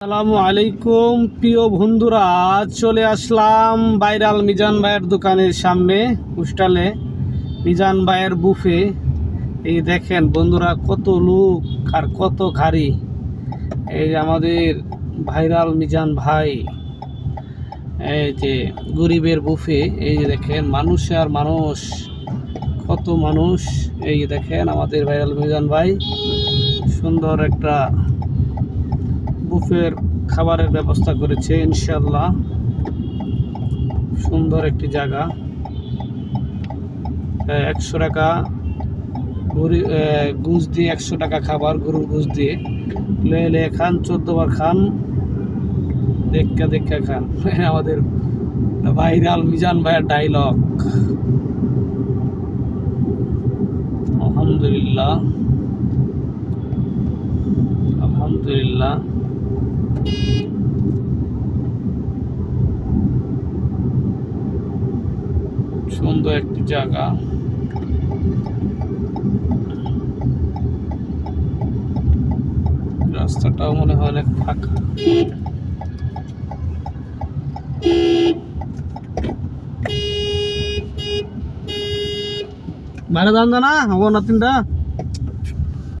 আসসালামু আলাইকুম প্রিয় বন্ধুরা, চলে আসলাম ভাইরাল মিজান ভাইয়ের দোকানের সামনে হোস্টেলে মিজান ভাইয়ের বুফে। এই দেখেন বন্ধুরা, কত লোক আর কত গাড়ি। এই আমাদের ভাইরাল মিজান ভাই, এই যে গরিবের বুফে। এই যে দেখেন মানুষ আর মানুষ, কত মানুষ। এই যে দেখেন আমাদের ভাইরাল মিজান ভাই সুন্দর একটা বুফের খাবারের ব্যবস্থা করেছে। ইনশাল্লাহ সুন্দর একটি জায়গা। 100 টাকা গুজ দিয়ে, 100 টাকা খাবার গরুর গুজ দিয়ে লে খান, 14 বার খান, দেখা খান। আমাদের ভাইরাল মিজান ভাইয়ের ডায়লগ। আলহামদুলিল্লাহ আলহামদুলিল্লাহ। সুন্দর একটি জায়গা। রাস্তাটাও মনে হয় অনেক ফাঁকা। বাইরে যান না হবো না তিনটা।